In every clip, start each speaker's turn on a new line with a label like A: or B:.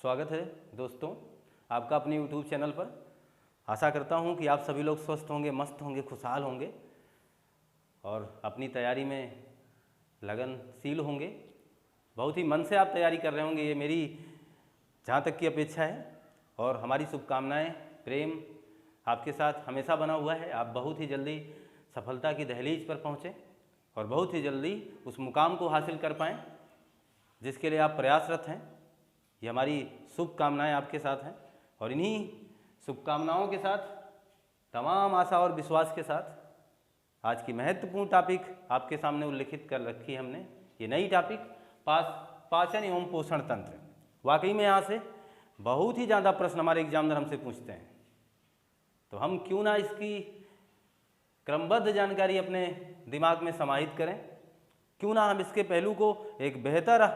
A: स्वागत है दोस्तों आपका अपने YouTube चैनल पर। आशा करता हूं कि आप सभी लोग स्वस्थ होंगे, मस्त होंगे, खुशहाल होंगे और अपनी तैयारी में लगनशील होंगे। बहुत ही मन से आप तैयारी कर रहे होंगे, ये मेरी जहाँ तक की अपेक्षा है और हमारी शुभकामनाएं, प्रेम आपके साथ हमेशा बना हुआ है। आप बहुत ही जल्दी सफलता की दहलीज पर पहुँचें और बहुत ही जल्दी उस मुकाम को हासिल कर पाएँ जिसके लिए आप प्रयासरत हैं। ये हमारी शुभकामनाएं आपके साथ हैं और इन्हीं शुभकामनाओं के साथ, तमाम आशा और विश्वास के साथ आज की महत्वपूर्ण टॉपिक आपके सामने उल्लिखित कर रखी है हमने। ये नई टॉपिक पाचन एवं पोषण तंत्र। वाकई में यहाँ से बहुत ही ज़्यादा प्रश्न हमारे एग्जामिनर हमसे पूछते हैं, तो हम क्यों ना इसकी क्रमबद्ध जानकारी अपने दिमाग में समाहित करें, क्यों ना हम इसके पहलू को एक बेहतर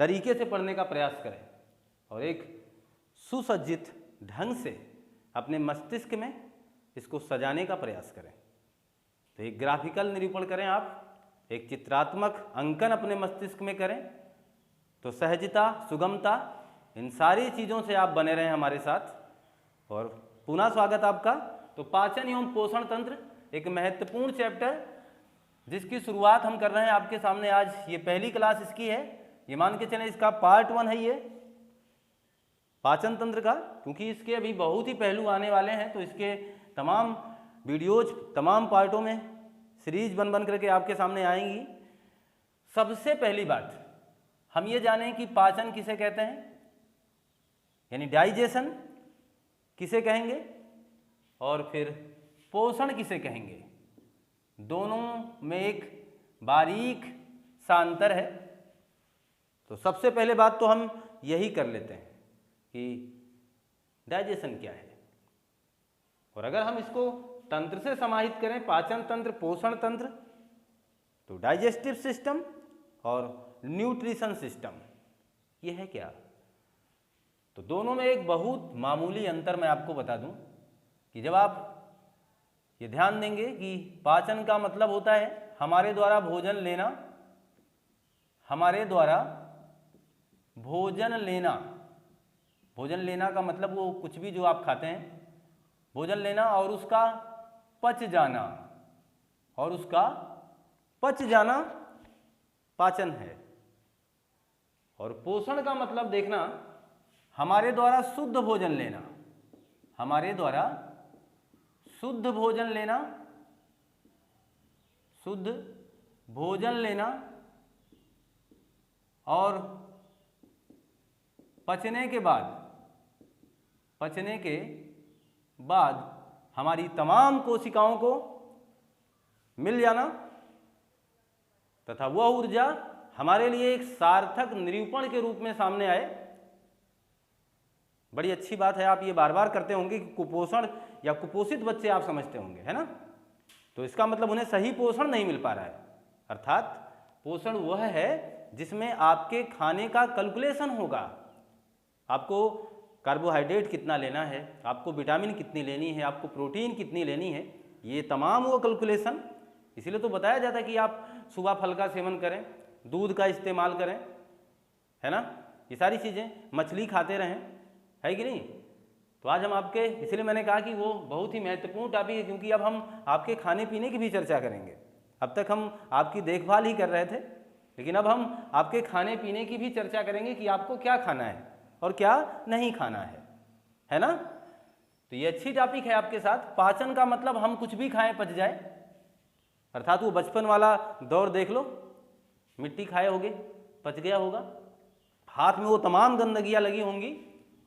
A: तरीके से पढ़ने का प्रयास करें और एक सुसज्जित ढंग से अपने मस्तिष्क में इसको सजाने का प्रयास करें। तो एक ग्राफिकल निरूपण करें, आप एक चित्रात्मक अंकन अपने मस्तिष्क में करें, तो सहजता, सुगमता, इन सारी चीज़ों से आप बने रहें हमारे साथ। और पुनः स्वागत आपका। तो पाचन एवं पोषण तंत्र एक महत्वपूर्ण चैप्टर जिसकी शुरुआत हम कर रहे हैं आपके सामने आज। ये पहली क्लास इसकी है, ये मान के चलें इसका पार्ट 1 है ये पाचन तंत्र का, क्योंकि इसके अभी बहुत ही पहलू आने वाले हैं। तो इसके तमाम वीडियोज तमाम पार्टों में सीरीज बन करके आपके सामने आएंगी। सबसे पहली बात हम ये जानें कि पाचन किसे कहते हैं, यानी डाइजेशन किसे कहेंगे और फिर पोषण किसे कहेंगे। दोनों में एक बारीक सा अंतर है। तो सबसे पहले बात तो हम यही कर लेते हैं कि डाइजेशन क्या है, और अगर हम इसको तंत्र से समाहित करें, पाचन तंत्र, पोषण तंत्र, तो डाइजेस्टिव सिस्टम और न्यूट्रिशन सिस्टम, ये है क्या। तो दोनों में एक बहुत मामूली अंतर मैं आपको बता दूं कि जब आप ये ध्यान देंगे कि पाचन का मतलब होता है हमारे द्वारा भोजन लेना, हमारे द्वारा भोजन लेना। भोजन लेना का मतलब वो कुछ भी जो आप खाते हैं, भोजन लेना और उसका पच जाना, और उसका पच जाना पाचन है। और पोषण का मतलब देखना हमारे द्वारा शुद्ध भोजन लेना, हमारे द्वारा शुद्ध भोजन लेना, शुद्ध भोजन लेना और पचने के बाद हमारी तमाम कोशिकाओं को मिल जाना तथा वह ऊर्जा हमारे लिए एक सार्थक निरूपण के रूप में सामने आए। बड़ी अच्छी बात है, आप ये बार बार करते होंगे कि कुपोषण या कुपोषित बच्चे आप समझते होंगे, है ना। तो इसका मतलब उन्हें सही पोषण नहीं मिल पा रहा है। अर्थात पोषण वह है जिसमें आपके खाने का कैलकुलेशन होगा, आपको कार्बोहाइड्रेट कितना लेना है, आपको विटामिन कितनी लेनी है, आपको प्रोटीन कितनी लेनी है, ये तमाम वो कैलकुलेशन। इसीलिए तो बताया जाता है कि आप सुबह फल का सेवन करें, दूध का इस्तेमाल करें, है ना, ये सारी चीज़ें, मछली खाते रहें, है कि नहीं। तो आज हम आपके, इसलिए मैंने कहा कि वो बहुत ही महत्वपूर्ण टॉपिक है, क्योंकि अब हम आपके खाने पीने की भी चर्चा करेंगे। अब तक हम आपकी देखभाल ही कर रहे थे, लेकिन अब हम आपके खाने पीने की भी चर्चा करेंगे कि आपको क्या खाना है और क्या नहीं खाना है ना। तो ये अच्छी टॉपिक है आपके साथ। पाचन का मतलब हम कुछ भी खाएं पच जाए, अर्थात वो बचपन वाला दौर देख लो, मिट्टी खाए होगे, पच गया होगा, हाथ में वो तमाम गंदगियाँ लगी होंगी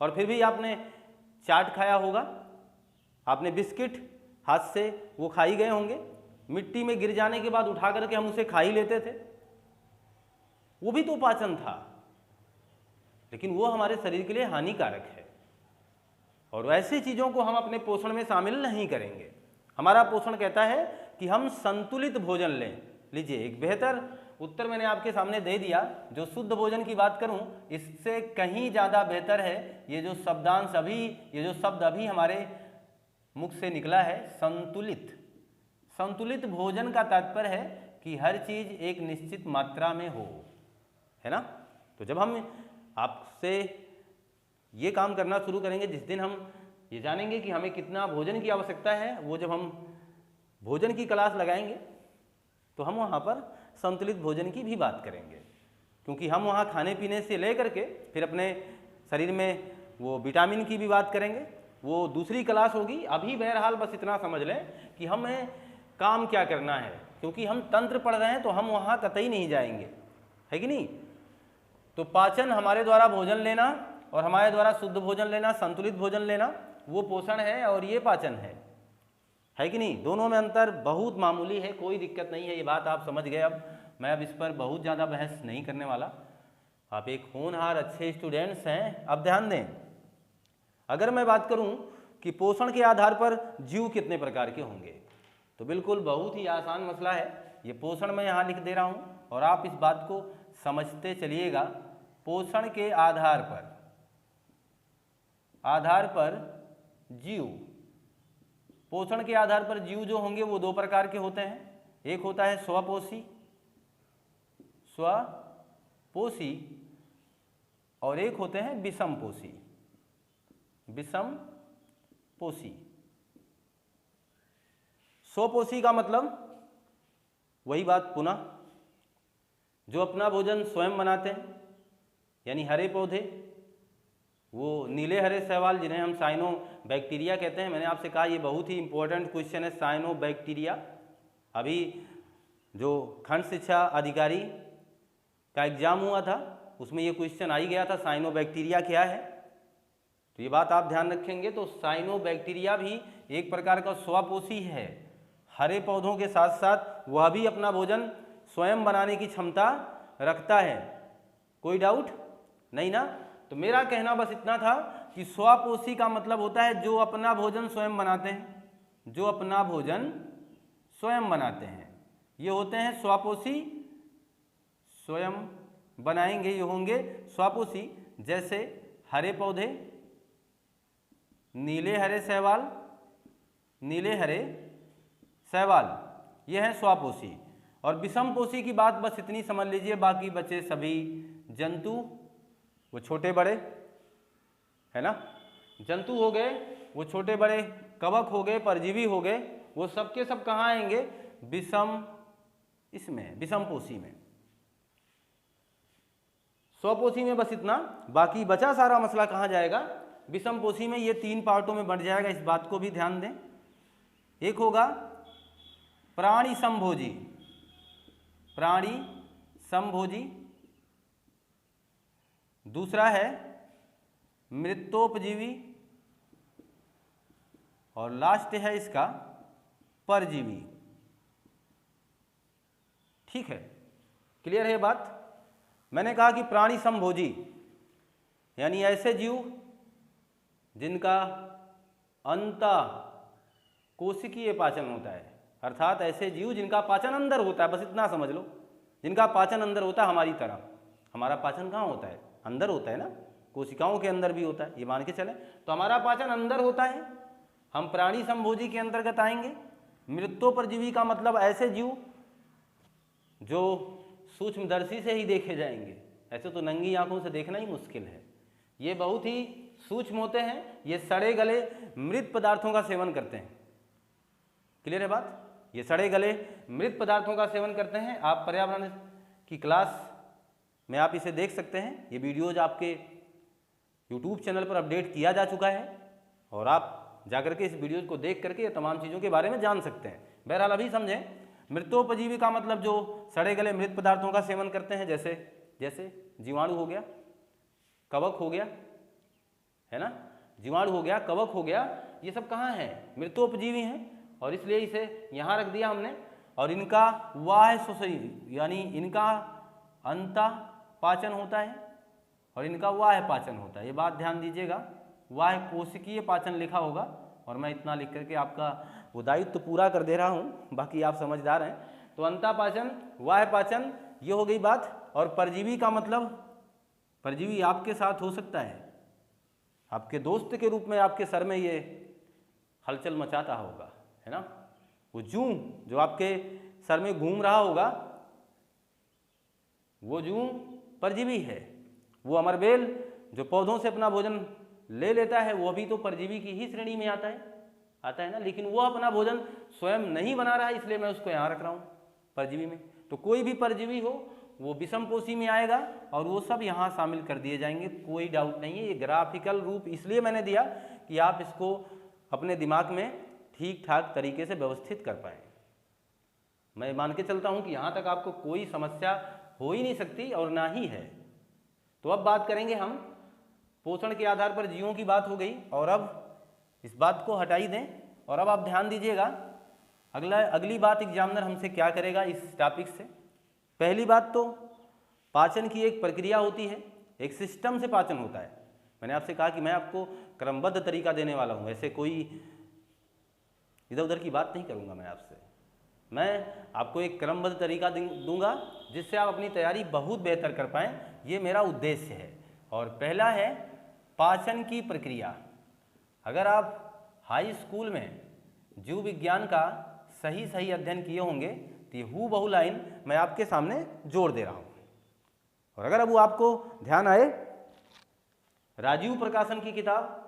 A: और फिर भी आपने चाट खाया होगा, आपने बिस्किट हाथ से वो खा ही गए होंगे, मिट्टी में गिर जाने के बाद उठा करके हम उसे खा ही लेते थे, वो भी तो पाचन था। लेकिन वो हमारे शरीर के लिए हानिकारक है और वैसी चीज़ों को हम अपने पोषण में शामिल नहीं करेंगे। हमारा पोषण कहता है कि हम संतुलित भोजन लें। लीजिए, एक बेहतर उत्तर मैंने आपके सामने दे दिया। जो शुद्ध भोजन की बात करूं, इससे कहीं ज़्यादा बेहतर है ये जो शब्दांश अभी, ये जो शब्द अभी हमारे मुख से निकला है, संतुलित। संतुलित भोजन का तात्पर्य है कि हर चीज़ एक निश्चित मात्रा में हो, है ना। तो जब हम आपसे ये काम करना शुरू करेंगे जिस दिन हम ये जानेंगे कि हमें कितना भोजन की आवश्यकता है। वो जब हम भोजन की क्लास लगाएंगे तो हम वहाँ पर संतुलित भोजन की भी बात करेंगे, क्योंकि हम वहाँ खाने पीने से ले करके फिर अपने शरीर में वो विटामिन की भी बात करेंगे, वो दूसरी क्लास होगी। अभी बहरहाल बस इतना समझ लें कि हमें काम क्या करना है, क्योंकि हम तंत्र पढ़ रहे हैं तो हम वहाँ कतई नहीं जाएंगे, है कि नहीं। तो पाचन, हमारे द्वारा भोजन लेना और हमारे द्वारा शुद्ध भोजन लेना, संतुलित भोजन लेना, वो पोषण है और ये पाचन है कि नहीं। दोनों में अंतर बहुत मामूली है, कोई दिक्कत नहीं है, ये बात आप समझ गए। अब मैं अब इस पर बहुत ज़्यादा बहस नहीं करने वाला। आप एक होनहार अच्छे स्टूडेंट्स हैं। अब ध्यान दें, अगर मैं बात करूं कि पोषण के आधार पर जीव कितने प्रकार के होंगे, तो बिल्कुल बहुत ही आसान मसला है। ये पोषण मैं यहाँ लिख दे रहा हूँ और आप इस बात को समझते चलिएगा। पोषण के आधार पर जीव, पोषण के आधार पर जीव जो होंगे वो दो प्रकार के होते हैं। एक होता है स्वपोषी और एक होते हैं विषमपोषी। स्वपोषी का मतलब वही बात पुनः, जो अपना भोजन स्वयं बनाते हैं, यानी हरे पौधे, वो नीले हरे शैवाल जिन्हें हम साइनोबैक्टीरिया कहते हैं। मैंने आपसे कहा ये बहुत ही इंपॉर्टेंट क्वेश्चन है, साइनोबैक्टीरिया। अभी जो खंड शिक्षा अधिकारी का एग्जाम हुआ था उसमें ये क्वेश्चन आ ही गया था, साइनोबैक्टीरिया क्या है। तो ये बात आप ध्यान रखेंगे। तो साइनोबैक्टीरिया भी एक प्रकार का स्वपोषी है, हरे पौधों के साथ साथ वह भी अपना भोजन स्वयं बनाने की क्षमता रखता है। कोई डाउट नहीं ना। तो मेरा कहना बस इतना था कि स्वपोषी का मतलब होता है जो अपना भोजन स्वयं बनाते हैं, जो अपना भोजन स्वयं बनाते हैं, ये होते हैं स्वपोषी। स्वयं बनाएंगे ये होंगे स्वपोषी। जैसे हरे पौधे, नीले हरे शैवाल, ये हैं स्वपोषी। और विषमपोषी की बात बस इतनी समझ लीजिए, बाकी बचे सभी जंतु, वो छोटे बड़े, है ना, जंतु हो गए, वो छोटे बड़े, कवक हो गए, परजीवी हो गए, वो सब के सब कहाँ आएंगे, विषमपोषी में। स्वपोषी में बस इतना, बाकी बचा सारा मसला कहाँ जाएगा, विषमपोषी में। ये 3 पार्टों में बढ़ जाएगा, इस बात को भी ध्यान दें। एक होगा प्राणी संभोजी, दूसरा है मृतोपजीवी और लास्ट है इसका परजीवी। ठीक है, क्लियर है बात। मैंने कहा कि प्राणी संभोजी यानी ऐसे जीव जिनका अंतःकोशिकीय पाचन होता है, अर्थात ऐसे जीव जिनका पाचन अंदर होता है, बस इतना समझ लो, जिनका पाचन अंदर होता है। हमारी तरह हमारा पाचन कहाँ होता है, अंदर होता है ना, कोशिकाओं के अंदर भी होता है, ये मान के चले। तो हमारा पाचन अंदर होता है, हम प्राणी संभोजी के अंतर्गत आएंगे। मृत्योपजीवी का मतलब ऐसे जीव जो सूक्ष्मदर्शी से ही देखे जाएंगे, ऐसे तो नंगी आंखों से देखना ही मुश्किल है। ये बहुत ही सूक्ष्म होते हैं, ये सड़े गले मृत पदार्थों का सेवन करते हैं। क्लियर है बात, ये सड़े गले मृत पदार्थों का सेवन करते हैं। आप पर्यावरण की क्लास में आप इसे देख सकते हैं, ये वीडियोज आपके यूट्यूब चैनल पर अपडेट किया जा चुका है और आप जाकर के इस वीडियो को देख करके ये तमाम चीज़ों के बारे में जान सकते हैं। बहरहाल अभी समझें, मृतोपजीवी का मतलब जो सड़े गले मृत पदार्थों का सेवन करते हैं, जैसे जीवाणु हो गया, कवक हो गया, है ना, जीवाणु हो गया, कवक हो गया, ये सब कहाँ हैं, मृतोपजीवी हैं। और इसलिए इसे यहाँ रख दिया हमने। और इनका यानी इनका अंतःपाचन होता है और इनका वाह्य पाचन होता है। ये बात ध्यान दीजिएगा, वाह्य कोशिकीय पाचन लिखा होगा और मैं इतना लिख करके आपका वो दायित्व पूरा कर दे रहा हूँ, बाकी आप समझदार हैं। तो अंतःपाचन, वाह्य पाचन, ये हो गई बात। और परजीवी का मतलब, परजीवी आपके साथ हो सकता है, आपके दोस्त के रूप में आपके सर में ये हलचल मचाता होगा, है ना, वो जूं जो आपके सर में घूम रहा होगा, वो जूं परजीवी है। वो अमरबेल जो पौधों से अपना भोजन ले लेता है वो भी तो परजीवी की ही श्रेणी में आता है ना। लेकिन वो अपना भोजन स्वयं नहीं बना रहा है, इसलिए मैं उसको यहाँ रख रहा हूँ परजीवी में। तो कोई भी परजीवी हो वो विषमपोषी में आएगा और वो सब यहाँ शामिल कर दिए जाएंगे, कोई डाउट नहीं है। ये ग्राफिकल रूप इसलिए मैंने दिया कि आप इसको अपने दिमाग में ठीक ठाक तरीके से व्यवस्थित कर पाएँ। मैं मान के चलता हूँ कि यहाँ तक आपको कोई समस्या हो ही नहीं सकती और ना ही है। तो अब बात करेंगे हम पोषण के आधार पर जीवों की बात हो गई, और अब इस बात को हटाई दें और अब आप ध्यान दीजिएगा अगली बात एग्जामिनर हमसे क्या करेगा इस टॉपिक से। पहली बात तो पाचन की एक प्रक्रिया होती है, एक सिस्टम से पाचन होता है। मैंने आपसे कहा कि मैं आपको क्रमबद्ध तरीका देने वाला हूँ, ऐसे कोई इधर उधर की बात नहीं करूँगा। मैं आपको एक क्रमबद्ध तरीका दूंगा जिससे आप अपनी तैयारी बहुत बेहतर कर पाएँ, ये मेरा उद्देश्य है। और पहला है पाचन की प्रक्रिया। अगर आप हाई स्कूल में जीव विज्ञान का सही अध्ययन किए होंगे तो ये हूबहू लाइन मैं आपके सामने जोड़ दे रहा हूँ। और अगर अब वो आपको ध्यान आए, राजीव प्रकाशन की किताब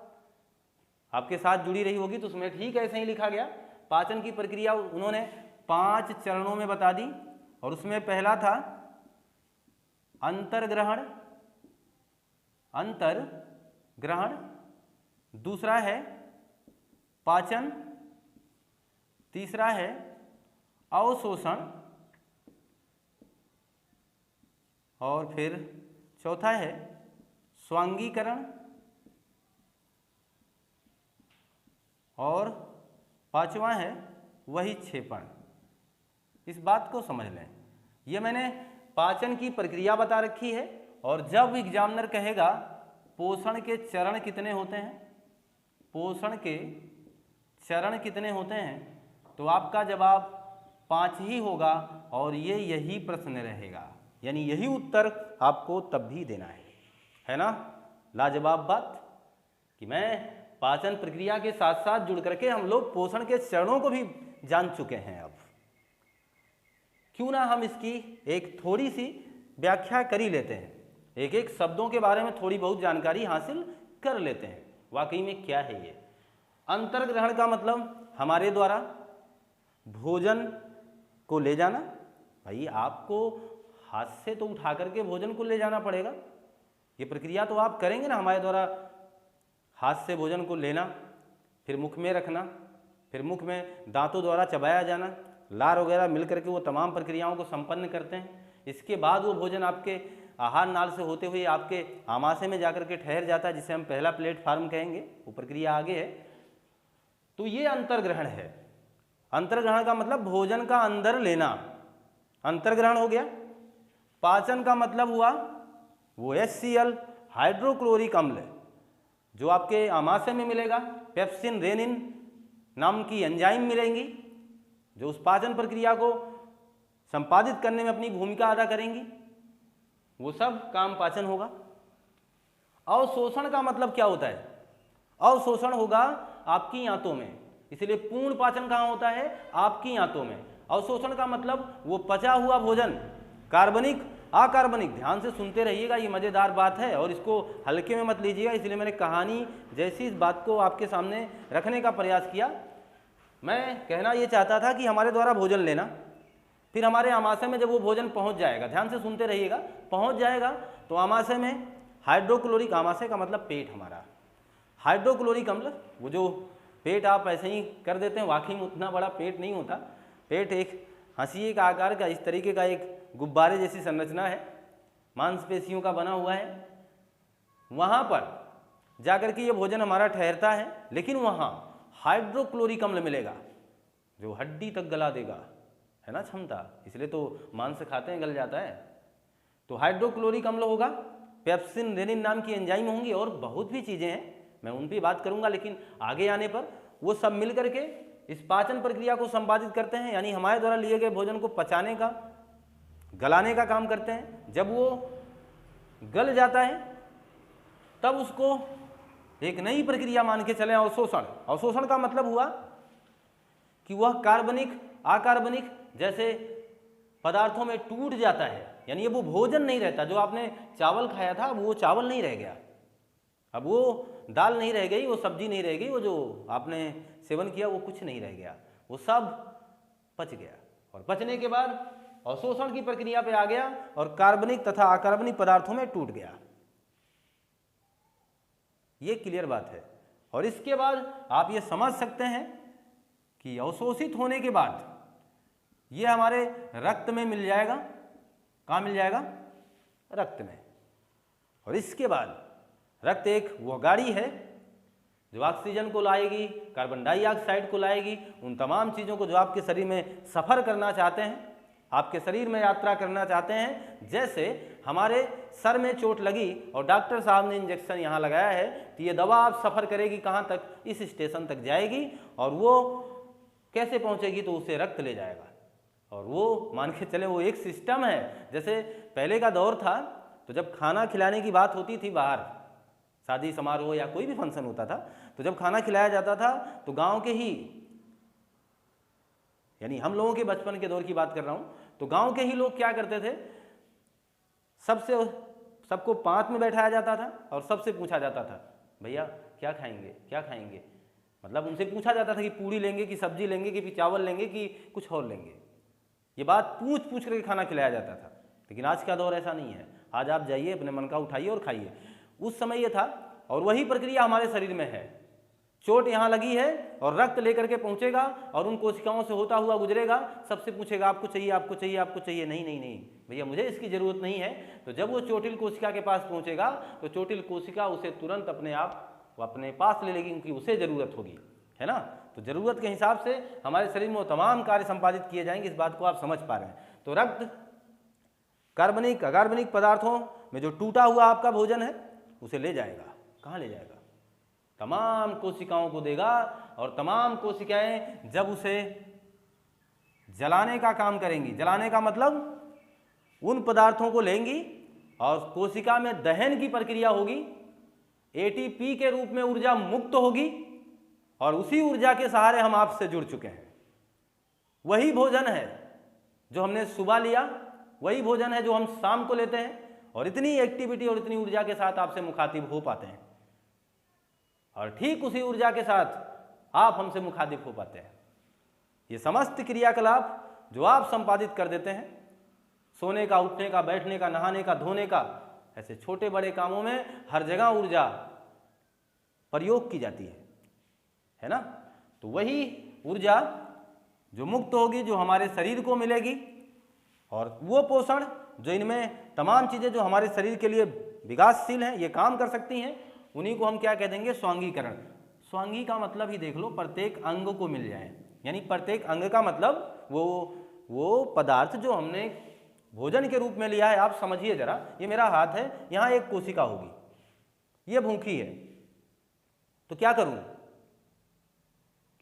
A: आपके साथ जुड़ी रही होगी तो उसमें ठीक ऐसे ही लिखा गया। पाचन की प्रक्रिया उन्होंने 5 चरणों में बता दी, और उसमें पहला था अंतर्ग्रहण, दूसरा है पाचन, तीसरा है अवशोषण, और फिर चौथा है स्वांगीकरण, और पांचवा है वही क्षेपण। इस बात को समझ लें, ये मैंने पाचन की प्रक्रिया बता रखी है। और जब एग्जामिनर कहेगा पोषण के चरण कितने होते हैं, पोषण के चरण कितने होते हैं, तो आपका जवाब 5 ही होगा और यही प्रश्न रहेगा, यानी यही उत्तर आपको तब भी देना है ना। लाजवाब बात कि मैं पाचन प्रक्रिया के साथ साथ जुड़ करके हम लोग पोषण के चरणों को भी जान चुके हैं। अब क्यों ना हम इसकी एक थोड़ी सी व्याख्या कर ही लेते हैं, एक एक शब्दों के बारे में थोड़ी बहुत जानकारी हासिल कर लेते हैं वाकई में क्या है ये। अंतर्ग्रहण का मतलब हमारे द्वारा भोजन को ले जाना। भाई आपको हाथ से तो उठा करके भोजन को ले जाना पड़ेगा, ये प्रक्रिया तो आप करेंगे ना। हमारे द्वारा हाथ से भोजन को लेना, फिर मुख में रखना, फिर मुख में दांतों द्वारा चबाया जाना, लार वगैरह मिल करके वो तमाम प्रक्रियाओं को संपन्न करते हैं। इसके बाद वो भोजन आपके आहार नाल से होते हुए आपके आमाशय में जाकर के ठहर जाता है, जिसे हम पहला प्लेटफार्म कहेंगे। वो प्रक्रिया आगे है। तो ये अंतर्ग्रहण है। अंतर्ग्रहण का मतलब भोजन का अंदर लेना, अंतर्ग्रहण हो गया। पाचन का मतलब हुआ वो HCl हाइड्रोक्लोरिक अम्ल जो आपके आमाशय में मिलेगा। पेप्सिन रेनिन नाम की एंजाइम मिलेंगी जो उस पाचन प्रक्रिया को संपादित करने में अपनी भूमिका अदा करेंगी। वो सब काम पाचन होगा। अवशोषण का मतलब क्या होता है? अवशोषण होगा आपकी आंतों में, इसलिए पूर्ण पाचन कहाँ होता है? आपकी आंतों में। अवशोषण का मतलब वो पचा हुआ भोजन, कार्बनिक अकार्बनिक, ध्यान से सुनते रहिएगा, ये मज़ेदार बात है और इसको हल्के में मत लीजिएगा। इसलिए मैंने कहानी जैसी इस बात को आपके सामने रखने का प्रयास किया। मैं कहना ये चाहता था कि हमारे द्वारा भोजन लेना, फिर हमारे आमाशय में जब वो भोजन पहुंच जाएगा, ध्यान से सुनते रहिएगा, पहुंच जाएगा तो आमाशय में हाइड्रोक्लोरिक, आमाशय का मतलब पेट हमारा, हाइड्रोक्लोरिक अम्ल, वो जो पेट आप ऐसे ही कर देते हैं, वाकई में उतना बड़ा पेट नहीं होता। पेट एक हंसिए का आकार का, इस तरीके का एक गुब्बारे जैसी संरचना है, मांसपेशियों का बना हुआ है। वहाँ पर जाकर के ये भोजन हमारा ठहरता है, लेकिन वहाँ हाइड्रोक्लोरिक अम्ल मिलेगा जो हड्डी तक गला देगा, है ना क्षमता, इसलिए तो मांस खाते हैं, गल जाता है। तो हाइड्रोक्लोरिक अम्ल होगा, पेप्सिन रेनिन नाम की एंजाइम होंगी और बहुत भी चीज़ें हैं, मैं उन पर बात करूंगा, लेकिन आगे आने पर वो सब मिल करके इस पाचन प्रक्रिया को संपादित करते हैं, यानी हमारे द्वारा लिए गए भोजन को पचाने का, गलाने का काम करते हैं। जब वो गल जाता है तब उसको एक नई प्रक्रिया मान के चलें, अवशोषण। अवशोषण का मतलब हुआ कि वह कार्बनिक अकार्बनिक जैसे पदार्थों में टूट जाता है, यानी ये वो भोजन नहीं रहता। जो आपने चावल खाया था वो चावल नहीं रह गया, अब वो दाल नहीं रह गई, वो सब्जी नहीं रह गई, वो जो आपने सेवन किया वो कुछ नहीं रह गया, वो सब पच गया। और पचने के बाद अवशोषण की प्रक्रिया पे आ गया और कार्बनिक तथा अकार्बनिक पदार्थों में टूट गया। ये क्लियर बात है। और इसके बाद आप ये समझ सकते हैं कि अवशोषित होने के बाद ये हमारे रक्त में मिल जाएगा। कहाँ मिल जाएगा? रक्त में। और इसके बाद रक्त एक वो गाड़ी है जो ऑक्सीजन को लाएगी, कार्बन डाइऑक्साइड को लाएगी, उन तमाम चीज़ों को जो आपके शरीर में सफ़र करना चाहते हैं, आपके शरीर में यात्रा करना चाहते हैं। जैसे हमारे सर में चोट लगी और डॉक्टर साहब ने इंजेक्शन यहाँ लगाया है, तो ये दवा आप सफ़र करेगी कहाँ तक? इस स्टेशन तक जाएगी। और वो कैसे पहुँचेगी? तो उसे रक्त ले जाएगा। और वो मान के चले वो एक सिस्टम है। जैसे पहले का दौर था तो जब खाना खिलाने की बात होती थी, बाहर शादी समारोह या कोई भी फंक्शन होता था, तो जब खाना खिलाया जाता था तो गांव के ही, यानी हम लोगों के बचपन के दौर की बात कर रहा हूं, तो गांव के ही लोग क्या करते थे, सबको पांत में बैठाया जाता था और सबसे पूछा जाता था, भैया क्या खाएंगे, क्या खाएंगे? मतलब उनसे पूछा जाता था कि पूरी लेंगे कि सब्जी लेंगे कि चावल लेंगे कि कुछ और लेंगे। ये बात पूछ पूछ करके खाना खिलाया जाता था। लेकिन आज का दौर ऐसा नहीं है। आज आप जाइए, अपने मन का उठाइए और खाइए। उस समय ये था, और वही प्रक्रिया हमारे शरीर में है। चोट यहाँ लगी है और रक्त लेकर के पहुँचेगा और उन कोशिकाओं से होता हुआ गुजरेगा, सबसे पूछेगा आपको चाहिए, आपको चाहिए, आपको चाहिए? नहीं नहीं नहीं भैया, मुझे इसकी ज़रूरत नहीं है। तो जब वो चोटिल कोशिका के पास पहुँचेगा तो चोटिल कोशिका उसे तुरंत अपने आप अपने पास ले लेगी, क्योंकि उसे ज़रूरत होगी, है ना। तो ज़रूरत के हिसाब से हमारे शरीर में वो तमाम कार्य संपादित किए जाएंगे। इस बात को आप समझ पा रहे हैं। तो रक्त कार्बनिक अकार्बनिक पदार्थों में जो टूटा हुआ आपका भोजन है उसे ले जाएगा। कहाँ ले जाएगा? तमाम कोशिकाओं को देगा। और तमाम कोशिकाएं जब उसे जलाने का काम करेंगी, जलाने का मतलब उन पदार्थों को लेंगी और कोशिका में दहन की प्रक्रिया होगी, एटीपी के रूप में ऊर्जा मुक्त होगी और उसी ऊर्जा के सहारे हम आपसे जुड़ चुके हैं। वही भोजन है जो हमने सुबह लिया, वही भोजन है जो हम शाम को लेते हैं, और इतनी एक्टिविटी और इतनी ऊर्जा के साथ आपसे मुखातिब हो पाते हैं। और ठीक उसी ऊर्जा के साथ आप हमसे मुखातिब हो पाते हैं। ये समस्त क्रियाकलाप जो आप संपादित कर देते हैं, सोने का, उठने का, बैठने का, नहाने का, धोने का, ऐसे छोटे बड़े कामों में हर जगह ऊर्जा प्रयोग की जाती है ना। तो वही ऊर्जा जो मुक्त होगी, जो हमारे शरीर को मिलेगी, और वो पोषण जो इनमें तमाम चीज़ें जो हमारे शरीर के लिए विकासशील हैं, ये काम कर सकती हैं, उन्हीं को हम क्या कह देंगे? स्वांगीकरण। स्वांगी का मतलब ही देख लो, प्रत्येक अंग को मिल जाए। यानी प्रत्येक अंग का मतलब वो पदार्थ जो हमने भोजन के रूप में लिया है। आप समझिए जरा, ये मेरा हाथ है, यहाँ एक कोशिका होगी, ये भूखी है, तो क्या करूँ?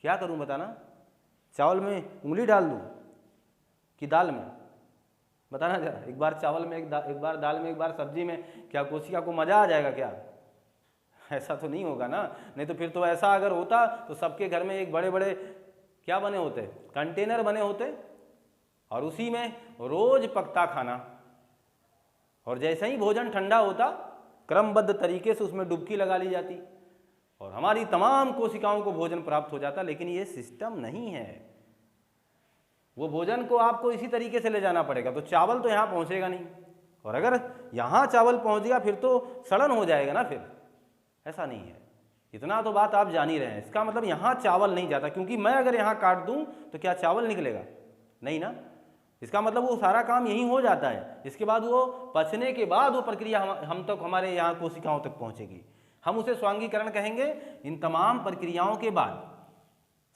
A: क्या करूँ बताना? चावल में उंगली डाल दूँ कि दाल में? बताना जरा। एक बार चावल में, एक बार दाल में, एक बार सब्जी में, क्या कोशिका को मजा आ जाएगा क्या? ऐसा तो नहीं होगा ना। नहीं तो फिर तो ऐसा अगर होता तो सबके घर में एक बड़े बड़े क्या बने होते? कंटेनर बने होते, और उसी में रोज पकता खाना, और जैसे ही भोजन ठंडा होता क्रमबद्ध तरीके से उसमें डुबकी लगा ली जाती और हमारी तमाम कोशिकाओं को भोजन प्राप्त हो जाता। लेकिन ये सिस्टम नहीं है। वो भोजन को आपको इसी तरीके से ले जाना पड़ेगा। तो चावल तो यहाँ पहुँचेगा नहीं, और अगर यहाँ चावल पहुँच गया फिर तो सड़न हो जाएगा ना। फिर ऐसा नहीं है। इतना तो बात आप जान ही रहे हैं। इसका मतलब यहाँ चावल नहीं जाता, क्योंकि मैं अगर यहाँ काट दूँ तो क्या चावल निकलेगा? नहीं ना। इसका मतलब वो सारा काम यहीं हो जाता है। इसके बाद वो पचने के बाद वो प्रक्रिया हम तक, हमारे यहाँ कोशिकाओं तक पहुँचेगी। हम उसे स्वांगीकरण कहेंगे। इन तमाम प्रक्रियाओं के बाद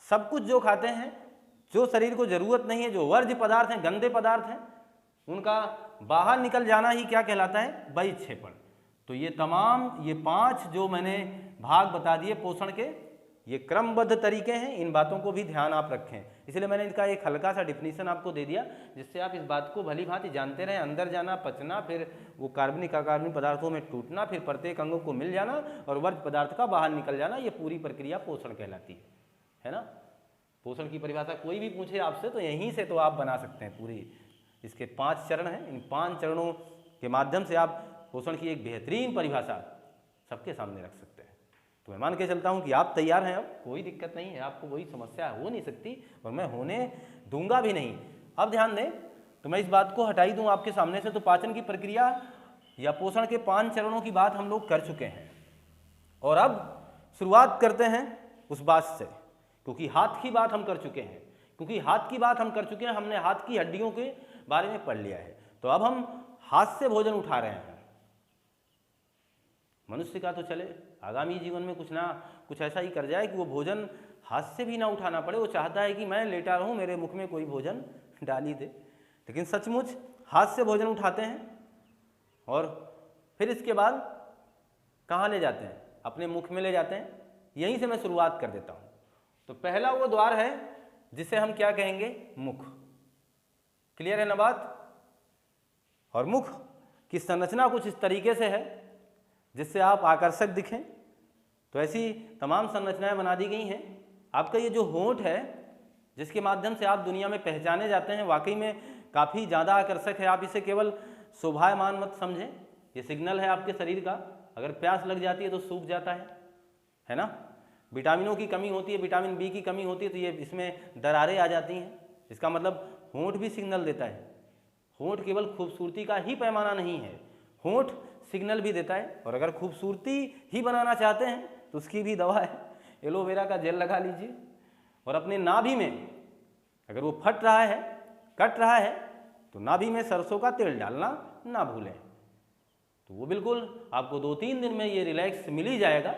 A: सब कुछ जो खाते हैं, जो शरीर को जरूरत नहीं है, जो वर्ज्य पदार्थ हैं, गंदे पदार्थ हैं, उनका बाहर निकल जाना ही क्या कहलाता है? बहिक्षेपण। तो ये तमाम, ये 5 जो मैंने भाग बता दिए पोषण के, ये क्रमबद्ध तरीके हैं। इन बातों को भी ध्यान आप रखें। इसलिए मैंने इनका एक हल्का सा डिफिनीशन आपको दे दिया, जिससे आप इस बात को भली भांति जानते रहें। अंदर जाना, पचना, फिर वो कार्बनिक अकार्बनिक पदार्थों में टूटना, फिर प्रत्येक अंगों को मिल जाना और वर्ज्य पदार्थ का बाहर निकल जाना, ये पूरी प्रक्रिया पोषण कहलाती है ना। पोषण की परिभाषा कोई भी पूछे आपसे तो यहीं से तो आप बना सकते हैं पूरी। इसके 5 चरण हैं। इन 5 चरणों के माध्यम से आप पोषण की एक बेहतरीन परिभाषा सबके सामने रख सकते हैं। तो मैं मान के चलता हूँ कि आप तैयार हैं, अब कोई दिक्कत नहीं है, आपको कोई समस्या हो नहीं सकती और मैं होने दूंगा भी नहीं। अब ध्यान दें, तो मैं इस बात को हटा ही दूँ आपके सामने से। तो पाचन की प्रक्रिया या पोषण के 5 चरणों की बात हम लोग कर चुके हैं और अब शुरुआत करते हैं उस बात से, क्योंकि हाथ की बात हम कर चुके हैं, हमने हाथ की हड्डियों के बारे में पढ़ लिया है। तो अब हम हाथ से भोजन उठा रहे हैं। मनुष्य का तो चले आगामी जीवन में कुछ ना कुछ ऐसा ही कर जाए कि वो भोजन हाथ से भी ना उठाना पड़े। वो चाहता है कि मैं लेटा रहूं, मेरे मुख में कोई भोजन डाल ही दे। लेकिन सचमुच हाथ से भोजन उठाते हैं और फिर इसके बाद कहाँ ले जाते हैं? अपने मुख में ले जाते हैं। यहीं से मैं शुरुआत कर देता हूँ। तो पहला वो द्वार है जिसे हम क्या कहेंगे? मुख। क्लियर है ना बात? और मुख की संरचना कुछ इस तरीके से है जिससे आप आकर्षक दिखें। तो ऐसी तमाम संरचनाएं बना दी गई हैं। आपका ये जो होंठ है जिसके माध्यम से आप दुनिया में पहचाने जाते हैं, वाकई में काफ़ी ज़्यादा आकर्षक है। आप इसे केवल शोभायमान मत समझें, ये सिग्नल है आपके शरीर का। अगर प्यास लग जाती है तो सूख जाता है ना। विटामिनों की कमी होती है, विटामिन बी की कमी होती है तो ये इसमें दरारें आ जाती हैं। इसका मतलब होंठ भी सिग्नल देता है। होंठ केवल खूबसूरती का ही पैमाना नहीं है, होंठ सिग्नल भी देता है। और अगर खूबसूरती ही बनाना चाहते हैं तो उसकी भी दवा है, एलोवेरा का जेल लगा लीजिए। और अपने नाभि में अगर वो फट रहा है, कट रहा है, तो नाभि में सरसों का तेल डालना ना भूलें। तो वो बिल्कुल आपको 2-3 दिन में ये रिलैक्स मिल ही जाएगा।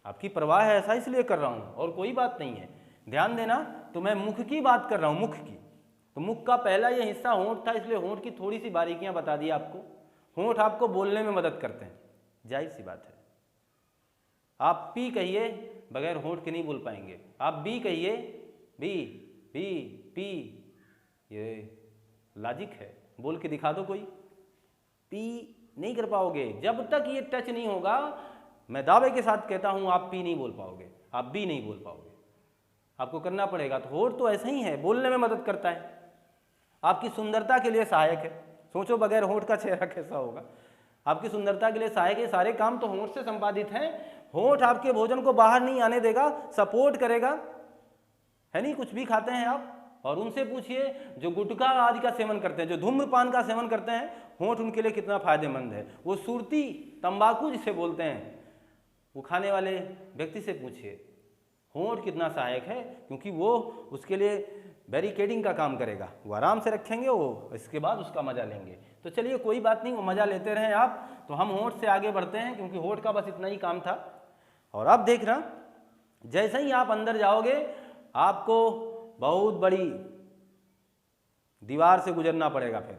A: आपकी परवाह है ऐसा इसलिए कर रहा हूँ और कोई बात नहीं है। ध्यान देना, तो मैं मुख की बात कर रहा हूँ, मुख की। तो मुख का पहला ये हिस्सा होंठ था, इसलिए होंठ की थोड़ी सी बारीकियां बता दी आपको। होंठ आपको बोलने में मदद करते हैं, जाहिर सी बात है। आप पी कहिए, बगैर होंठ के नहीं बोल पाएंगे। आप बी कहिए, बी बी पी, ये लॉजिक है। बोल के दिखा दो कोई, पी नहीं कर पाओगे जब तक ये टच नहीं होगा। मैं दावे के साथ कहता हूं आप पी नहीं बोल पाओगे, आप बी नहीं बोल पाओगे, आपको करना पड़ेगा। तो होंठ तो ऐसा ही है, बोलने में मदद करता है, आपकी सुंदरता के लिए सहायक है। सोचो बगैर होंठ का चेहरा कैसा होगा। आपकी सुंदरता के लिए सहायक है। सारे काम तो होंठ से संपादित हैं। होंठ आपके भोजन को बाहर नहीं आने देगा, सपोर्ट करेगा, है नहीं। कुछ भी खाते हैं आप और उनसे पूछिए जो गुटखा आदि का सेवन करते हैं, जो धूम्रपान का सेवन करते हैं, होंठ उनके लिए कितना फायदेमंद है। वो सुरती तंबाकू जिसे बोलते हैं, वो खाने वाले व्यक्ति से पूछिए होंठ कितना सहायक है, क्योंकि वो उसके लिए बैरिकेडिंग का काम करेगा। वो आराम से रखेंगे, वो इसके बाद उसका मजा लेंगे। तो चलिए कोई बात नहीं, वो मजा लेते रहें आप। तो हम होंठ से आगे बढ़ते हैं, क्योंकि होंठ का बस इतना ही काम था। और अब देखना, जैसे ही आप अंदर जाओगे आपको बहुत बड़ी दीवार से गुजरना पड़ेगा। फिर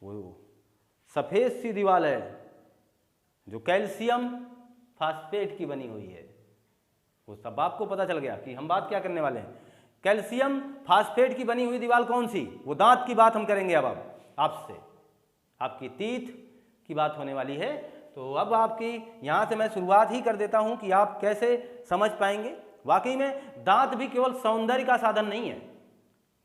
A: वो सफेद सी दीवार है जो कैल्शियम फास्फेट की बनी हुई है। वो सब आपको पता चल गया कि हम बात क्या करने वाले हैं। कैल्शियम फास्फेट की बनी हुई दीवार कौन सी? वो दांत की बात हम करेंगे अब आपसे। आपकी टीथ की बात होने वाली है। तो अब आपकी यहाँ से मैं शुरुआत ही कर देता हूँ कि आप कैसे समझ पाएंगे। वाकई में दांत भी केवल सौंदर्य का साधन नहीं है।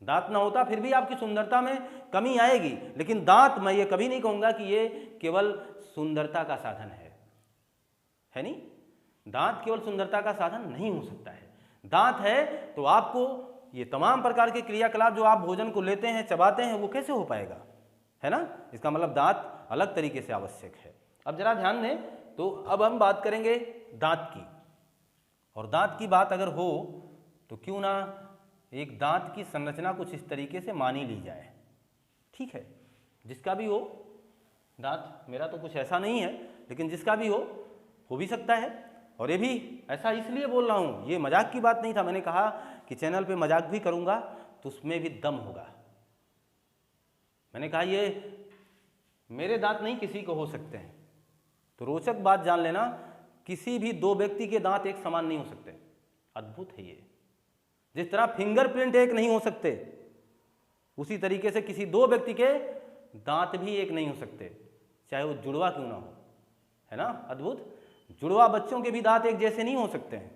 A: दांत ना होता फिर भी आपकी सुंदरता में कमी आएगी, लेकिन दांत, मैं ये कभी नहीं कहूँगा कि ये केवल सुंदरता का साधन है नहीं। दांत केवल सुंदरता का साधन नहीं हो सकता है। दांत है तो आपको ये तमाम प्रकार के क्रियाकलाप जो आप भोजन को लेते हैं, चबाते हैं, वो कैसे हो पाएगा, है ना। इसका मतलब दांत अलग तरीके से आवश्यक है। अब जरा ध्यान दें, तो अब हम बात करेंगे दांत की। और दांत की बात अगर हो तो क्यों ना एक दांत की संरचना कुछ इस तरीके से मानी ली जाए। ठीक है, जिसका भी हो दांत, मेरा तो कुछ ऐसा नहीं है, लेकिन जिसका भी हो भी सकता है। और ये भी ऐसा इसलिए बोल रहा हूँ, ये मजाक की बात नहीं था। मैंने कहा कि चैनल पे मजाक भी करूँगा तो उसमें भी दम होगा। मैंने कहा ये मेरे दांत नहीं, किसी को हो सकते हैं। तो रोचक बात जान लेना, किसी भी 2 व्यक्ति के दांत एक समान नहीं हो सकते। अद्भुत है ये। जिस तरह फिंगरप्रिंट एक नहीं हो सकते, उसी तरीके से किसी 2 व्यक्ति के दांत भी एक नहीं हो सकते, चाहे वो जुड़वा क्यों ना हो, है ना। अद्भुत। जुड़वा बच्चों के भी दांत एक जैसे नहीं हो सकते हैं।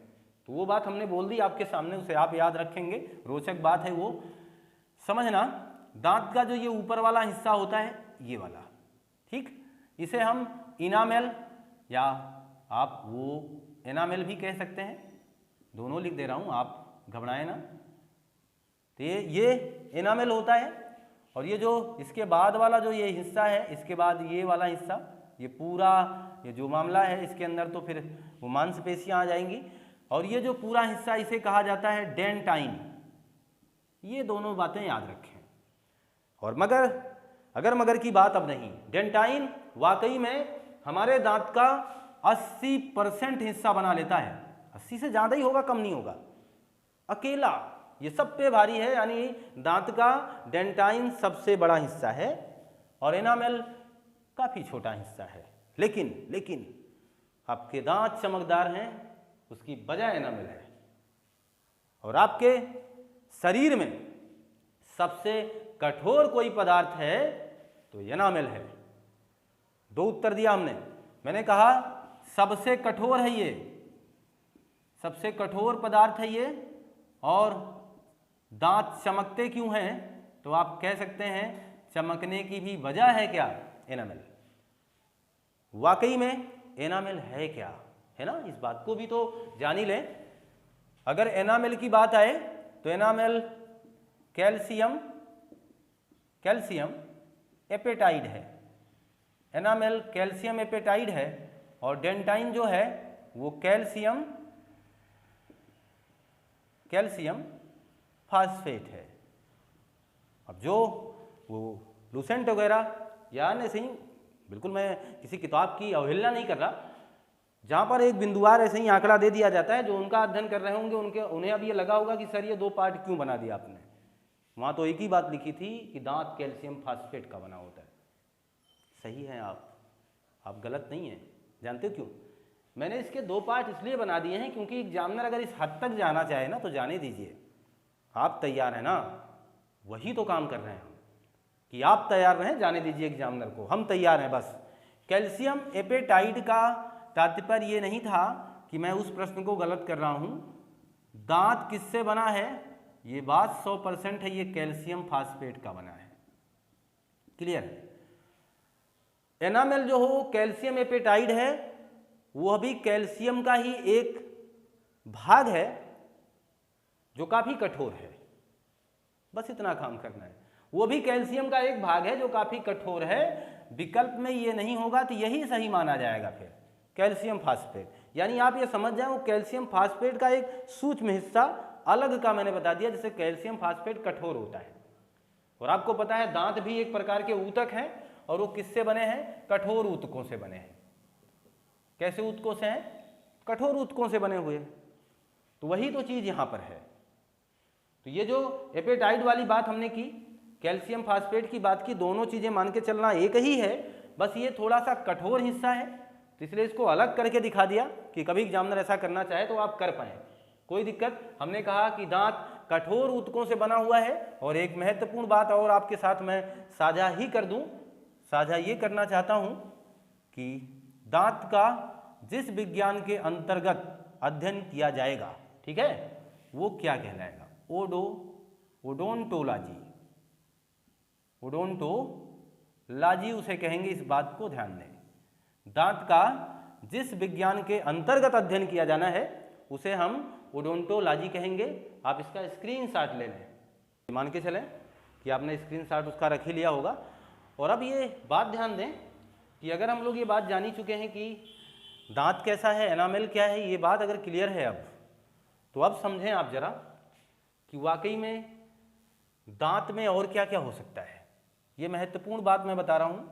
A: तो वो बात हमने बोल दी आपके सामने, उसे आप याद रखेंगे। रोचक बात है वो, समझना। दांत का जो ये ऊपर वाला हिस्सा होता है, ये वाला, ठीक, इसे हम इनामेल या आप वो एनामेल भी कह सकते हैं, दोनों लिख दे रहा हूँ, आप घबराएं ना। तो ये एनामेल होता है। और ये जो इसके बाद वाला जो ये हिस्सा है, इसके बाद ये वाला हिस्सा, ये पूरा ये जो मामला है इसके अंदर तो फिर वो मांसपेशियाँ आ जाएंगी। और ये जो पूरा हिस्सा इसे कहा जाता है डेंटाइन। ये दोनों बातें याद रखें। और मगर की बात अब नहीं। डेंटाइन वाकई में हमारे दांत का 80% हिस्सा बना लेता है। 80 से ज़्यादा ही होगा, कम नहीं होगा। अकेला ये सब पे भारी है, यानी दांत का डेंटाइन सबसे बड़ा हिस्सा है और एनामेल काफ़ी छोटा हिस्सा है। लेकिन आपके दांत चमकदार हैं, उसकी वजह एनामेल है। और आपके शरीर में सबसे कठोर कोई पदार्थ है तो एनामेल है। 2 उत्तर दिया हमने। मैंने कहा सबसे कठोर है ये, सबसे कठोर पदार्थ है ये। और दांत चमकते क्यों हैं? तो आप कह सकते हैं चमकने की भी वजह है क्या? एनामेल। वाकई में एनामेल है क्या, है ना? इस बात को भी तो जान ही लें। अगर एनामेल की बात आए तो एनामेल कैल्शियम एपेटाइड है। एनामेल कैल्शियम एपेटाइड है और डेंटाइन जो है वो कैल्शियम फास्फेट है। अब जो वो लूसेंट वगैरह या ऐसे ही, बिल्कुल मैं किसी किताब की अवहेलना नहीं कर रहा, जहाँ पर एक बिंदुवार ऐसे ही आंकड़ा दे दिया जाता है, जो उनका अध्ययन कर रहे होंगे उन्हें अब ये लगा होगा कि सर ये 2 पार्ट क्यों बना दिया आपने। वहाँ तो एक ही बात लिखी थी कि दांत कैल्शियम फास्फेट का बना होता है। सही है आप गलत नहीं हैं। जानते हो क्यों? मैंने इसके 2 पार्ट इसलिए बना दिए हैं क्योंकि एग्जामिनर अगर इस हद तक जाना चाहे ना तो जाने दीजिए। आप तैयार हैं ना? वही तो काम कर रहे हैं हम, कि आप तैयार रहें, जाने दीजिए एग्जामिनर को, हम तैयार हैं बस। कैल्शियम एपेटाइड का तात्पर्य ये नहीं था कि मैं उस प्रश्न को गलत कर रहा हूँ। दांत किससे बना है ये बात 100% है, ये कैल्शियम फास्फेट का बना है। क्लियर है? एनामेल जो हो कैल्शियम एपेटाइड है, वह भी कैल्शियम का ही एक भाग है जो काफ़ी कठोर है। बस इतना काम करना है। वो भी कैल्शियम का एक भाग है जो काफ़ी कठोर है। विकल्प में ये नहीं होगा तो यही सही माना जाएगा फिर, कैल्शियम फास्फेट। यानी आप ये समझ जाए वो कैल्शियम फास्फेट का एक सूक्ष्म हिस्सा अलग का मैंने बता दिया, जिससे कैल्शियम फास्फेट कठोर होता है। और आपको पता है दांत भी एक प्रकार के ऊतक हैं, और वो किससे बने हैं? कठोर ऊतकों से बने हैं। कैसे ऊतकों से हैं? कठोर ऊतकों से बने हुए। तो वही तो चीज़ यहाँ पर है। तो ये जो एपेटाइड वाली बात हमने की, कैल्शियम फास्फेट की बात की, दोनों चीज़ें मान के चलना एक ही है, बस ये थोड़ा सा कठोर हिस्सा है, तो इसलिए इसको अलग करके दिखा दिया कि कभी एग्जामिनर ऐसा करना चाहे तो आप कर पाएँ, कोई दिक्कत। हमने कहा कि दांत कठोर ऊतकों से बना हुआ है। और एक महत्वपूर्ण बात और आपके साथ मैं साझा ही कर दूं, साझा ये करना चाहता हूं कि दांत का जिस विज्ञान के अंतर्गत अध्ययन किया जाएगा, ठीक है, वो क्या कहलाएगा? ओडोंटोलॉजी उसे कहेंगे। इस बात को ध्यान दें। दांत का जिस विज्ञान के अंतर्गत अध्ययन किया जाना है उसे हम ओडोंटोलॉजी कहेंगे। आप इसका स्क्रीनशॉट ले लें, मान के चलें कि आपने स्क्रीनशॉट उसका रख ही लिया होगा। और अब ये बात ध्यान दें कि अगर हम लोग ये बात जान ही चुके हैं कि दांत कैसा है, एनामेल क्या है, ये बात अगर क्लियर है अब, तो अब समझें आप जरा कि वाकई में दांत में और क्या क्या हो सकता है। ये महत्वपूर्ण बात मैं बता रहा हूँ,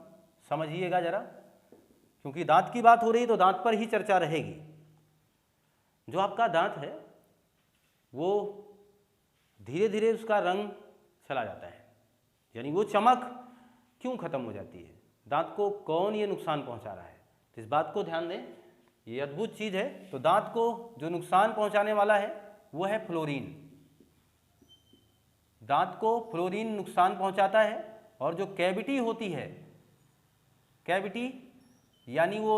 A: समझिएगा जरा, क्योंकि दांत की बात हो रही तो दांत पर ही चर्चा रहेगी। जो आपका दांत है वो धीरे धीरे उसका रंग चला जाता है, यानी वो चमक क्यों खत्म हो जाती है? दांत को कौन ये नुकसान पहुंचा रहा है? तो इस बात को ध्यान दें, ये अद्भुत चीज़ है। तो दांत को जो नुकसान पहुंचाने वाला है वो है फ्लोरीन। दांत को फ्लोरीन नुकसान पहुंचाता है। और जो कैविटी होती है, कैविटी यानी वो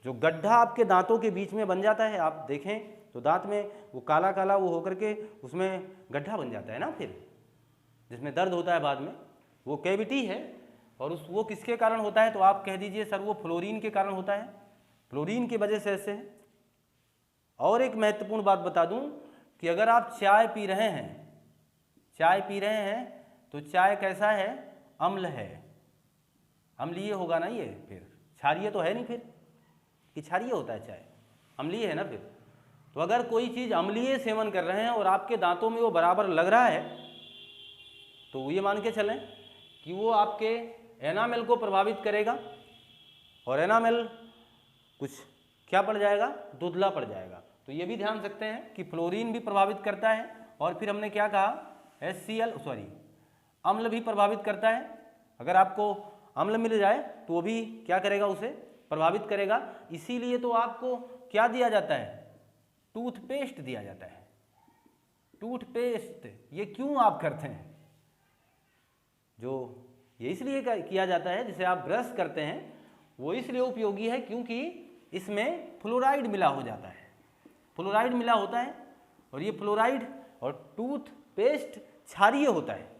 A: जो गड्ढा आपके दांतों के बीच में बन जाता है, आप देखें तो दांत में वो काला काला वो होकर के उसमें गड्ढा बन जाता है ना, फिर जिसमें दर्द होता है बाद में, वो कैविटी है। और वो किसके कारण होता है? तो आप कह दीजिए सर वो फ्लोरीन के कारण होता है। फ्लोरीन की वजह से ऐसे है। और एक महत्वपूर्ण बात बता दूं कि अगर आप चाय पी रहे हैं तो चाय कैसा है, अम्ल है, अम्लीय होगा ना ये, फिर क्षारीय तो है नहीं, फिर कि क्षारीय होता है चाय, अम्लीय है ना फिर। तो अगर कोई चीज़ अम्लीय सेवन कर रहे हैं और आपके दांतों में वो बराबर लग रहा है तो ये मान के चलें कि वो आपके एनामेल को प्रभावित करेगा, और एनामेल कुछ क्या पड़ जाएगा, धुंधला पड़ जाएगा। तो ये भी ध्यान रखते हैं कि फ्लोरीन भी प्रभावित करता है, और फिर हमने क्या कहा, अम्ल भी प्रभावित करता है। अगर आपको अम्ल मिल जाए तो वो भी क्या करेगा, उसे प्रभावित करेगा। इसीलिए तो आपको क्या दिया जाता है, टूथपेस्ट दिया जाता है। टूथपेस्ट ये क्यों आप करते हैं, जो ये इसलिए किया जाता है, जिसे आप ब्रश करते हैं वो इसलिए उपयोगी है क्योंकि इसमें फ्लोराइड मिला हो जाता है, फ्लोराइड मिला होता है। और ये फ्लोराइड और टूथपेस्ट क्षारीय होता है,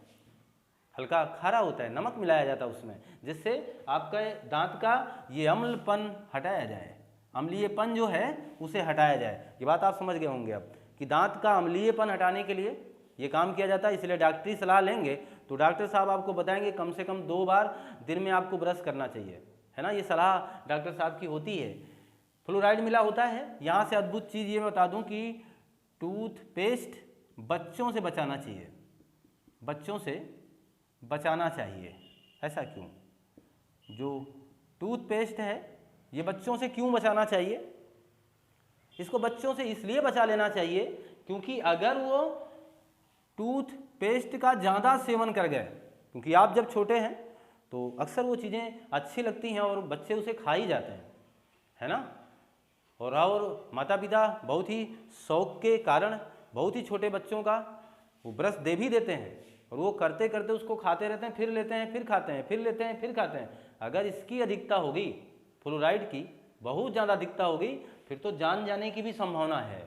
A: हल्का खारा होता है, नमक मिलाया जाता है उसमें, जिससे आपका दांत का ये अम्लपन हटाया जाए, अम्लीयपन जो है उसे हटाया जाए। ये बात आप समझ गए होंगे अब कि दांत का अम्लीयपन हटाने के लिए ये काम किया जाता है। इसलिए डॉक्टरी सलाह लेंगे तो डॉक्टर साहब आपको बताएंगे कम से कम 2 बार दिन में आपको ब्रश करना चाहिए, है ना। ये सलाह डॉक्टर साहब की होती है। फ्लोराइड मिला होता है। यहाँ से अद्भुत चीज़ ये बता दूँ कि टूथपेस्ट बच्चों से बचाना चाहिए, बच्चों से बचाना चाहिए। ऐसा क्यों, जो टूथपेस्ट है ये बच्चों से क्यों बचाना चाहिए, इसको बच्चों से इसलिए बचा लेना चाहिए क्योंकि अगर वो टूथपेस्ट का ज़्यादा सेवन कर गए, क्योंकि आप जब छोटे हैं तो अक्सर वो चीज़ें अच्छी लगती हैं और बच्चे उसे खा ही जाते हैं, है ना। और माता पिता बहुत ही शौक के कारण बहुत ही छोटे बच्चों का वो ब्रश दे भी देते हैं, और वो करते करते उसको खाते रहते हैं, फिर लेते हैं, फिर खाते हैं, फिर लेते हैं, फिर खाते हैं। अगर इसकी अधिकता होगी, फ्लोराइड की बहुत ज़्यादा अधिकता होगी, फिर तो जान जाने की भी संभावना है।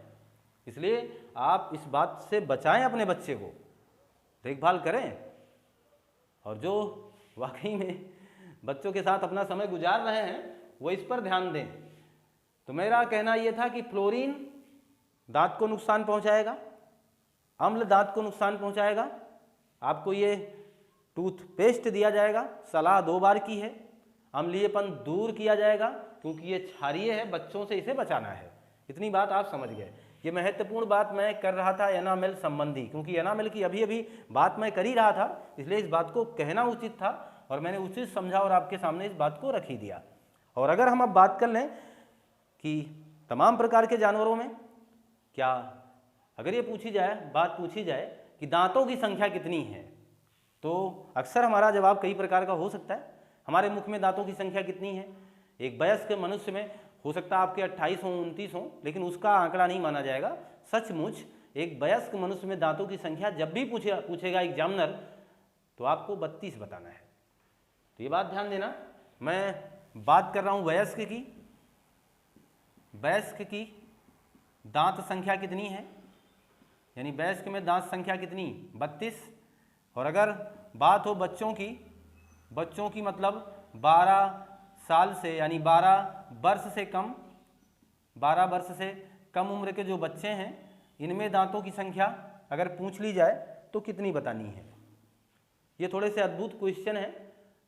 A: इसलिए आप इस बात से बचाएं अपने बच्चे को, देखभाल करें। और जो वाकई में बच्चों के साथ अपना समय गुजार रहे हैं वो इस पर ध्यान दें। तो मेरा कहना ये था कि फ्लोरीन दांत को नुकसान पहुंचाएगा, अम्ल दांत को नुकसान पहुंचाएगा। आपको ये टूथपेस्ट दिया जाएगा, सलाह 2 बार की है। अम्लीयपन दूर किया जाएगा क्योंकि ये क्षारीय है, बच्चों से इसे बचाना है। इतनी बात आप समझ गए। ये महत्वपूर्ण बात मैं कर रहा था एनामेल संबंधी, क्योंकि एनामेल की अभी अभी बात मैं कर ही रहा था, इसलिए इस बात को कहना उचित था और मैंने उचित समझा और आपके सामने इस बात को रख ही दिया। और अगर हम अब बात कर लें कि तमाम प्रकार के जानवरों में क्या, अगर ये बात पूछी जाए कि दांतों की संख्या कितनी है, तो अक्सर हमारा जवाब कई प्रकार का हो सकता है। हमारे मुख में दांतों की संख्या कितनी है, एक वयस्क मनुष्य में हो सकता है आपके 28 हो, 29 हो, लेकिन उसका आंकड़ा नहीं माना जाएगा। सचमुच एक वयस्क मनुष्य में दांतों की संख्या जब भी पूछेगा एग्जामिनर तो आपको 32 बताना है। तो ये बात ध्यान देना, मैं बात कर रहा हूँ वयस्क की। वयस्क की दांत संख्या कितनी है, यानी वयस्क में दांत संख्या कितनी, 32। और अगर बात हो बच्चों की मतलब 12 साल से यानी 12 वर्ष से कम, 12 वर्ष से कम उम्र के जो बच्चे हैं, इनमें दांतों की संख्या अगर पूछ ली जाए तो कितनी बतानी है। ये थोड़े से अद्भुत क्वेश्चन है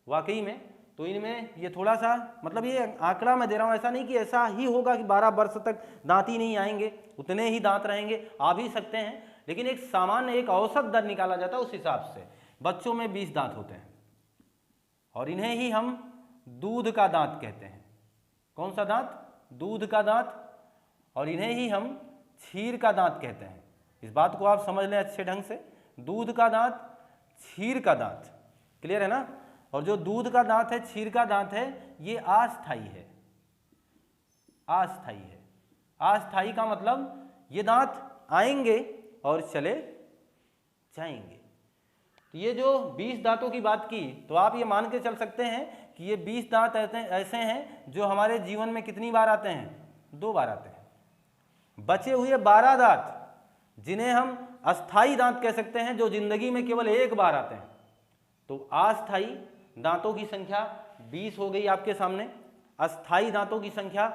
A: वाकई में। तो इनमें ये थोड़ा सा मतलब ये आंकड़ा मैं दे रहा हूँ, ऐसा नहीं कि ऐसा ही होगा कि 12 वर्ष तक दांत ही नहीं आएंगे, उतने ही दांत रहेंगे, आ भी सकते हैं, लेकिन एक सामान्य एक औसत दर निकाला जाता है। उस हिसाब से बच्चों में 20 दांत होते हैं और इन्हें ही हम दूध का दांत कहते हैं। कौन सा दांत, दूध का दांत। और इन्हें ही हम क्षीर का दांत कहते हैं। इस बात को आप समझ लें अच्छे ढंग से, दूध का दांत, क्षीर का दांत, क्लियर है ना। और जो दूध का दांत है, क्षीर का दांत है, ये अस्थाई है, अस्थाई है। अस्थाई का मतलब ये दांत आएंगे और चले जाएंगे। तो ये जो 20 दांतों की बात की, तो आप ये मान के चल सकते हैं कि ये 20 दांत ऐसे हैं जो हमारे जीवन में कितनी बार आते हैं, 2 बार आते हैं। बचे हुए 12 दांत जिन्हें हम अस्थाई दांत कह सकते हैं, जो जिंदगी में केवल 1 बार आते हैं। तो अस्थाई दांतों की संख्या 20 हो गई आपके सामने, अस्थाई दांतों की संख्या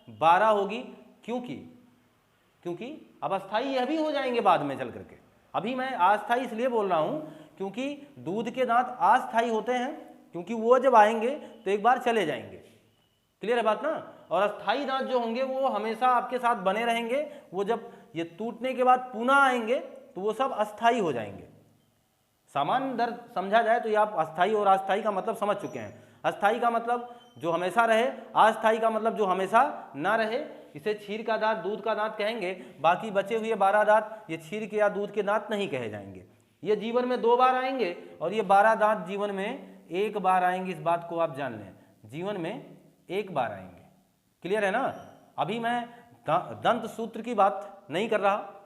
A: 12 होगी। क्योंकि अब अस्थाई यह भी हो जाएंगे बाद में चल करके। अभी मैं अस्थाई इसलिए बोल रहा हूं क्योंकि दूध के दांत अस्थाई होते हैं, क्योंकि वो जब आएंगे तो एक बार चले जाएंगे। क्लियर है बात ना। और अस्थाई दांत जो होंगे वो हमेशा आपके साथ बने रहेंगे। वो जब ये टूटने के बाद पुनः आएंगे तो वो सब अस्थाई हो जाएंगे। सामान्य दर समझा जाए तो ये आप अस्थाई और अस्थाई का मतलब समझ चुके हैं। अस्थाई का मतलब जो हमेशा रहे, अस्थाई का मतलब जो हमेशा ना रहे। इसे क्षीर का दांत, दूध का दांत कहेंगे। बाकी बचे हुए 12 दांत ये क्षीर के या दूध के दांत नहीं कहे जाएंगे। ये जीवन में 2 बार आएंगे और ये 12 दांत जीवन में 1 बार आएंगे। इस बात को आप जान लें, जीवन में 1 बार आएंगे। क्लियर है ना। अभी मैं दंत सूत्र की बात नहीं कर रहा,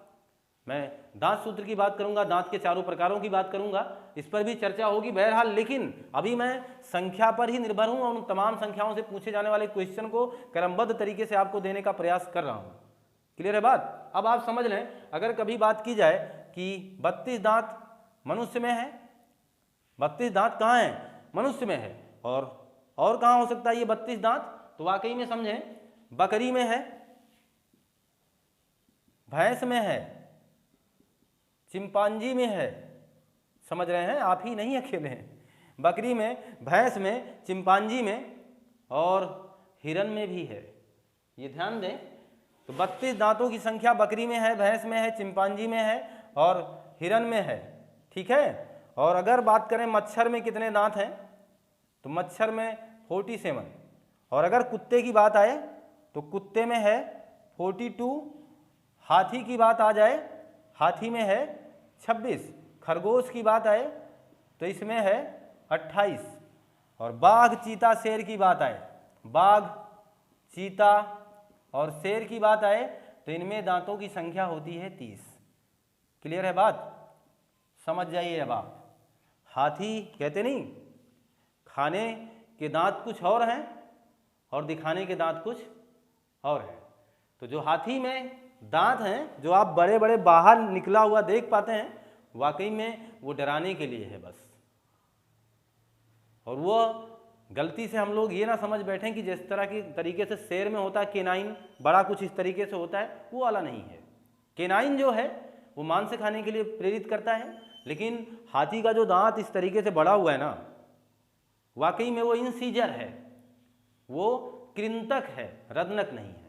A: मैं दांत सूत्र की बात करूंगा, दांत के चारों प्रकारों की बात करूंगा, इस पर भी चर्चा होगी बहरहाल। लेकिन अभी मैं संख्या पर ही निर्भर हूं और उन तमाम संख्याओं से पूछे जाने वाले क्वेश्चन को क्रमबद्ध तरीके से आपको देने का प्रयास कर रहा हूं। क्लियर है बात। अब आप समझ लें, अगर कभी बात की जाए कि 32 दांत मनुष्य में है, 32 दांत कहाँ है? मनुष्य में है। और कहाँ हो सकता है ये 32 दांत? तो वाकई में समझें, बकरी में है, भैंस में है, चिंपांजी में है। समझ रहे हैं? आप ही नहीं अकेले हैं। बकरी में, भैंस में, चिंपांजी में और हिरन में भी है। ये ध्यान दें। तो 32 दांतों की संख्या बकरी में है, भैंस में है, चिंपांजी में है और हिरन में है। ठीक है। और अगर बात करें मच्छर में कितने दांत हैं, तो मच्छर में 47। और अगर कुत्ते की बात आए तो कुत्ते में है 42। हाथी की बात आ जाए, हाथी में है 26। खरगोश की बात आए तो इसमें है 28। और बाघ, चीता, शेर की बात आए, बाघ, चीता और शेर की बात आए तो इनमें दांतों की संख्या होती है 30। क्लियर है बात। समझ जाइए अब आप। हाथी कहते नहीं, खाने के दांत कुछ और हैं और दिखाने के दांत कुछ और हैं। तो जो हाथी में दांत हैं, जो आप बड़े बड़े बाहर निकला हुआ देख पाते हैं, वाकई में वो डराने के लिए है बस। और वो गलती से हम लोग ये ना समझ बैठे कि जिस तरह की तरीके से शेर में होता है केनाइन, बड़ा कुछ इस तरीके से होता है, वो वाला नहीं है। केनाइन जो है वो मांस खाने के लिए प्रेरित करता है, लेकिन हाथी का जो दांत इस तरीके से बड़ा हुआ है ना, वाकई में वो इंसीजर है, वो कृंतक है, रत्नक नहीं है।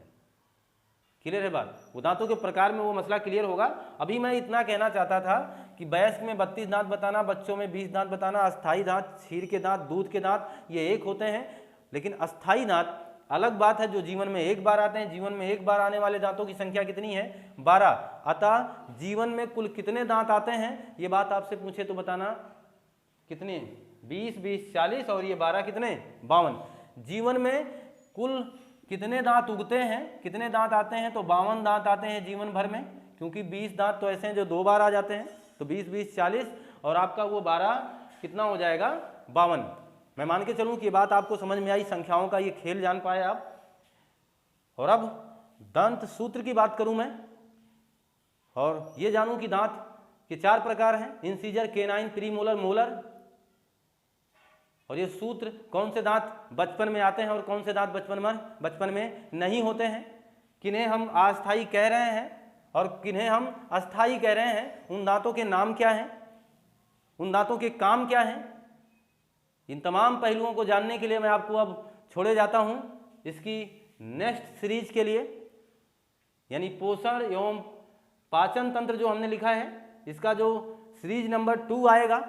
A: क्लियर है बात। वो दांतों के प्रकार में वो मसला क्लियर होगा। अभी मैं इतना कहना चाहता था कि वयस्क में 32 दांत बताना, बच्चों में 20 दांत बताना, अस्थाई दांत, क्षीर के दांत, दूध के दांत ये एक होते हैं। लेकिन अस्थाई दांत अलग बात है, जो जीवन में 1 बार आते हैं। जीवन में 1 बार आने वाले दांतों की संख्या कितनी है? 12। अतः जीवन में कुल कितने दांत आते हैं, ये बात आपसे पूछे तो बताना कितने? 20, 20, 40 और ये 12 कितने? 52। जीवन में कुल कितने दांत उगते हैं, कितने दांत आते हैं? तो 52 दांत आते हैं जीवन भर में, क्योंकि 20 दांत तो ऐसे हैं जो 2 बार आ जाते हैं। तो 20, 20, 40 और आपका वो 12 कितना हो जाएगा? 52। मैं मान के चलूं कि ये बात आपको समझ में आई, संख्याओं का ये खेल जान पाए आप। और अब दंत सूत्र की बात करूं मैं और ये जानूं कि दांत के 4 प्रकार हैं, इंसीजर, केनाइन, प्रीमोलर, मोलर। और ये सूत्र कौन से दांत बचपन में आते हैं और कौन से दांत बचपन में नहीं होते हैं, किन्हें हम अस्थाई कह रहे हैं और किन्हें हम अस्थाई कह रहे हैं, उन दांतों के नाम क्या हैं, उन दांतों के काम क्या हैं। इन तमाम पहलुओं को जानने के लिए मैं आपको अब छोड़े जाता हूं इसकी नेक्स्ट सीरीज के लिए, यानी पोषण एवं पाचन तंत्र जो हमने लिखा है, इसका जो सीरीज नंबर 2 आएगा,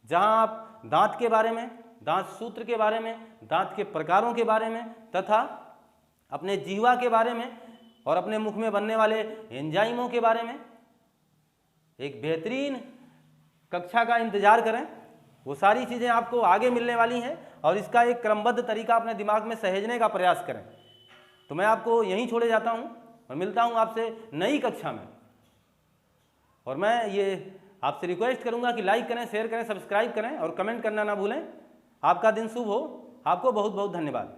A: जहां आप दांत के बारे में, दांत सूत्र के बारे में, दांत के प्रकारों के बारे में तथा अपने जीवा के बारे में और अपने मुख में बनने वाले एंजाइमों के बारे में एक बेहतरीन कक्षा का इंतजार करें। वो सारी चीज़ें आपको आगे मिलने वाली हैं और इसका एक क्रमबद्ध तरीका अपने दिमाग में सहेजने का प्रयास करें। तो मैं आपको यहीं छोड़े जाता हूं और मिलता हूं आपसे नई कक्षा में। और मैं ये आपसे रिक्वेस्ट करूंगा कि लाइक करें, शेयर करें, सब्सक्राइब करें और कमेंट करना ना भूलें। आपका दिन शुभ हो। आपको बहुत बहुत धन्यवाद।